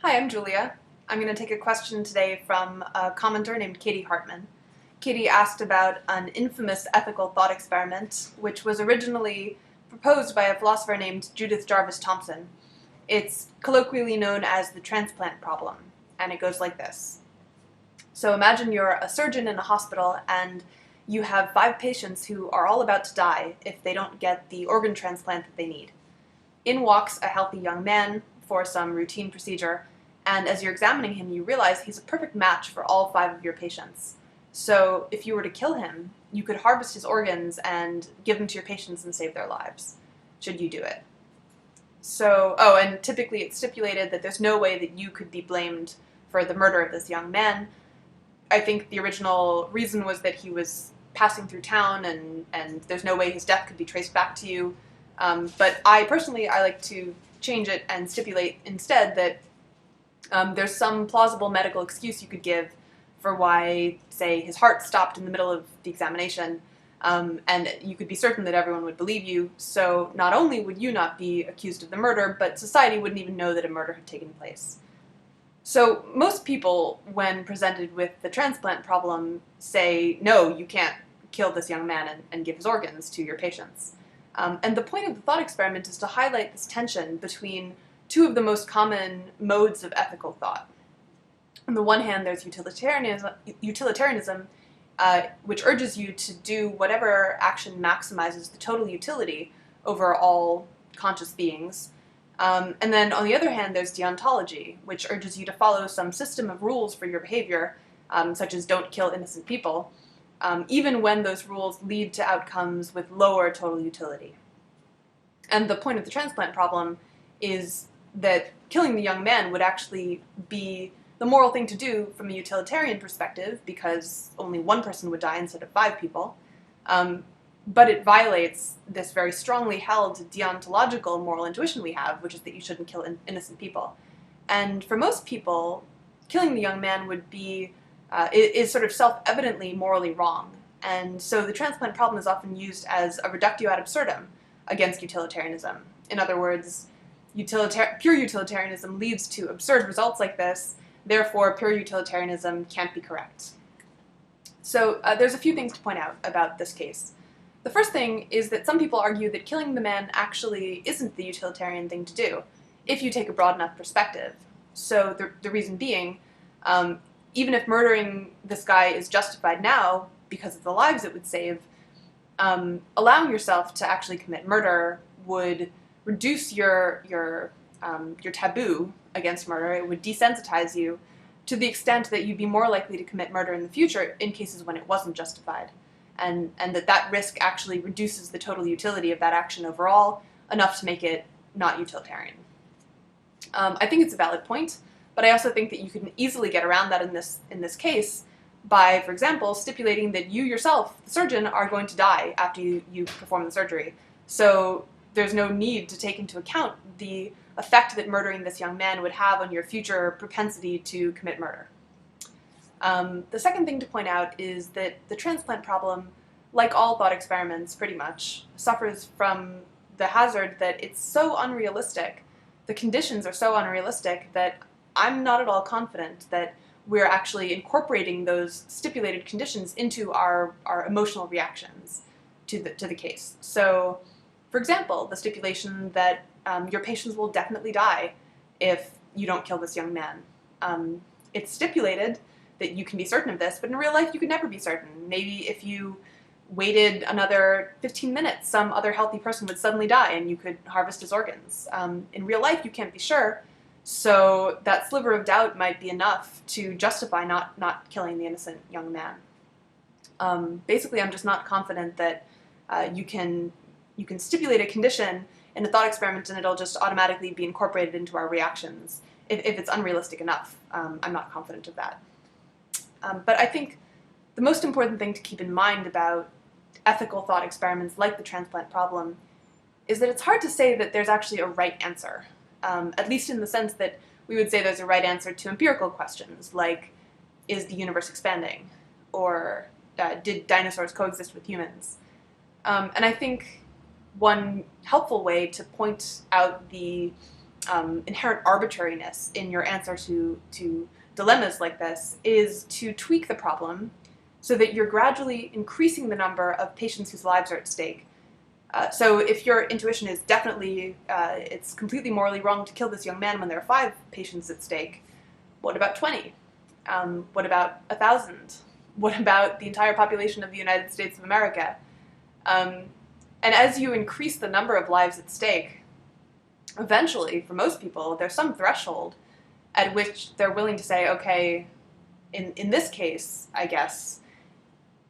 Hi, I'm Julia. I'm going to take a question today from a commenter named Katie Hartman. Katie asked about an infamous ethical thought experiment, which was originally proposed by a philosopher named Judith Jarvis Thomson. It's colloquially known as the transplant problem, and it goes like this. So imagine you're a surgeon in a hospital and you have 5 patients who are all about to die if they don't get the organ transplant that they need. In walks a healthy young man for some routine procedure, and as you're examining him, you realize he's a perfect match for all 5 of your patients. So if you were to kill him, you could harvest his organs and give them to your patients and save their lives. Should you do it? And typically it's stipulated that there's no way that you could be blamed for the murder of this young man. I think the original reason was that he was passing through town and there's no way his death could be traced back to you. But I like to change it and stipulate instead that there's some plausible medical excuse you could give for why, say, his heart stopped in the middle of the examination, and you could be certain that everyone would believe you, so not only would you not be accused of the murder, but society wouldn't even know that a murder had taken place. So most people, when presented with the transplant problem, say, no, you can't kill this young man and give his organs to your patients. And the point of the thought experiment is to highlight this tension between two of the most common modes of ethical thought. On the one hand, there's utilitarianism, which urges you to do whatever action maximizes the total utility over all conscious beings. And then on the other hand, there's deontology, which urges you to follow some system of rules for your behavior, such as don't kill innocent people, even when those rules lead to outcomes with lower total utility. And the point of the transplant problem is that killing the young man would actually be the moral thing to do from a utilitarian perspective, because only one person would die instead of 5 people. But it violates this very strongly held deontological moral intuition we have, which is that you shouldn't kill innocent people. And for most people, killing the young man would be is sort of self-evidently morally wrong. And so the transplant problem is often used as a reductio ad absurdum against utilitarianism. In other words, pure utilitarianism leads to absurd results like this, therefore pure utilitarianism can't be correct. So there's a few things to point out about this case. The first thing is that some people argue that killing the man actually isn't the utilitarian thing to do, if you take a broad enough perspective. So the reason being, even if murdering this guy is justified now because of the lives it would save, allowing yourself to actually commit murder would reduce your taboo against murder. It would desensitize you to the extent that you'd be more likely to commit murder in the future in cases when it wasn't justified. And that risk actually reduces the total utility of that action overall enough to make it not utilitarian. I think it's a valid point, but I also think that you can easily get around that in this case by, for example, stipulating that you yourself, the surgeon, are going to die after you perform the surgery. So there's no need to take into account the effect that murdering this young man would have on your future propensity to commit murder. The second thing to point out is that the transplant problem, like all thought experiments pretty much, suffers from the hazard that it's so unrealistic, the conditions are so unrealistic that I'm not at all confident that we're actually incorporating those stipulated conditions into our emotional reactions to the case. So, for example, the stipulation that your patients will definitely die if you don't kill this young man. It's stipulated that you can be certain of this, but in real life you could never be certain. Maybe if you waited another 15 minutes, some other healthy person would suddenly die and you could harvest his organs. In real life you can't be sure, so that sliver of doubt might be enough to justify not killing the innocent young man. Basically, I'm just not confident that you can stipulate a condition in a thought experiment and it'll just automatically be incorporated into our reactions. If it's unrealistic enough, I'm not confident of that. But I think the most important thing to keep in mind about ethical thought experiments like the transplant problem is that it's hard to say that there's actually a right answer, at least in the sense that we would say there's a right answer to empirical questions, like, is the universe expanding? Or did dinosaurs coexist with humans? And I think one helpful way to point out the inherent arbitrariness in your answer to dilemmas like this is to tweak the problem so that you're gradually increasing the number of patients whose lives are at stake. So if your intuition is definitely, it's completely morally wrong to kill this young man when there are 5 patients at stake, what about 20? What about 1,000? What about the entire population of the United States of America? And as you increase the number of lives at stake, eventually, for most people, there's some threshold at which they're willing to say, okay, in this case, I guess,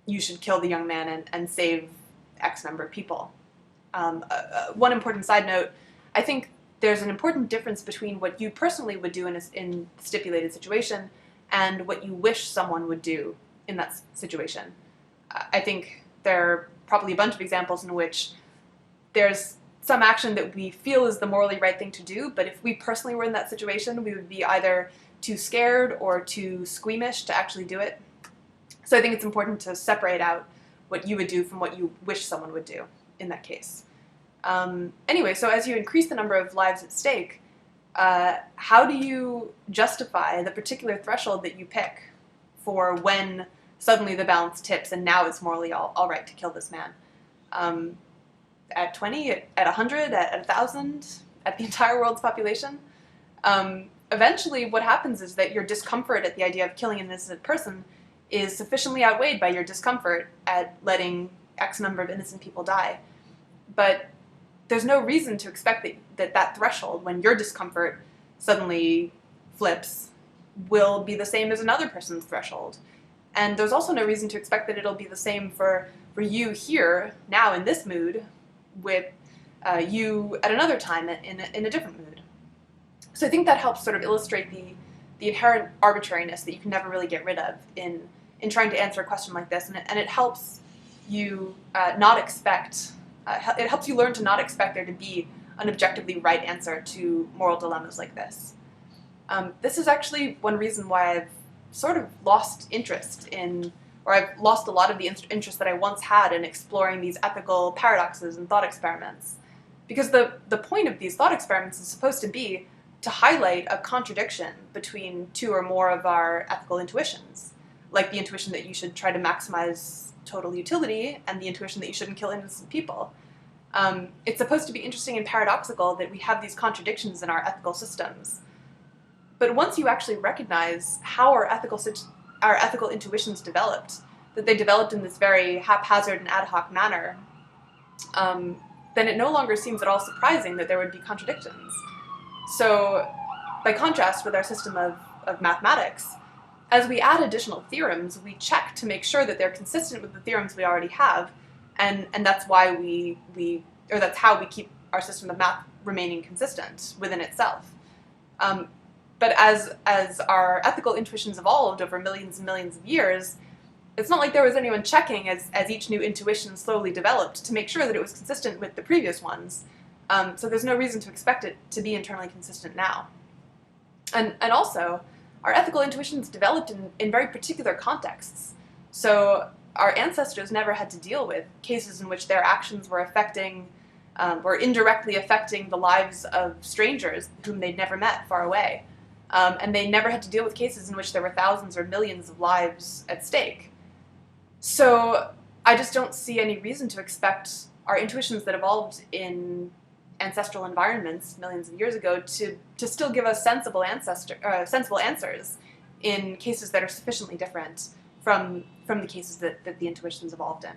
you should kill the young man and save X number of people. One important side note, I think there's an important difference between what you personally would do in a stipulated situation and what you wish someone would do in that situation. I think there are probably a bunch of examples in which there's some action that we feel is the morally right thing to do, but if we personally were in that situation, we would be either too scared or too squeamish to actually do it. So I think it's important to separate out what you would do from what you wish someone would do in that case. Anyway, so as you increase the number of lives at stake, how do you justify the particular threshold that you pick for when suddenly the balance tips and now it's morally all right to kill this man? At 20, at 100, at 1,000, at the entire world's population? Eventually what happens is that your discomfort at the idea of killing an innocent person is sufficiently outweighed by your discomfort at letting X number of innocent people die. But there's no reason to expect that threshold, when your discomfort suddenly flips, will be the same as another person's threshold. And there's also no reason to expect that it'll be the same for you here, now in this mood, with you at another time in a different mood. So I think that helps sort of illustrate the inherent arbitrariness that you can never really get rid of in trying to answer a question like this, and it helps you not expect, it helps you learn to not expect there to be an objectively right answer to moral dilemmas like this. This is actually one reason why I've sort of lost interest in, or I've lost a lot of the interest that I once had in exploring these ethical paradoxes and thought experiments. Because the point of these thought experiments is supposed to be to highlight a contradiction between 2 or more of our ethical intuitions, like the intuition that you should try to maximize total utility and the intuition that you shouldn't kill innocent people. It's supposed to be interesting and paradoxical that we have these contradictions in our ethical systems. But once you actually recognize how our ethical intuitions developed, that they developed in this very haphazard and ad hoc manner, then it no longer seems at all surprising that there would be contradictions. So, by contrast with our system of mathematics, as we add additional theorems, we check to make sure that they're consistent with the theorems we already have, and that's why that's how we keep our system of math remaining consistent within itself. But as our ethical intuitions evolved over millions and millions of years, it's not like there was anyone checking as each new intuition slowly developed to make sure that it was consistent with the previous ones. So there's no reason to expect it to be internally consistent now. And also, our ethical intuitions developed in very particular contexts. So our ancestors never had to deal with cases in which their actions were affecting, or indirectly affecting the lives of strangers whom they'd never met far away. And they never had to deal with cases in which there were thousands or millions of lives at stake. So I just don't see any reason to expect our intuitions that evolved in ancestral environments millions of years ago to still give us sensible answers in cases that are sufficiently different from the cases that the intuitions evolved in.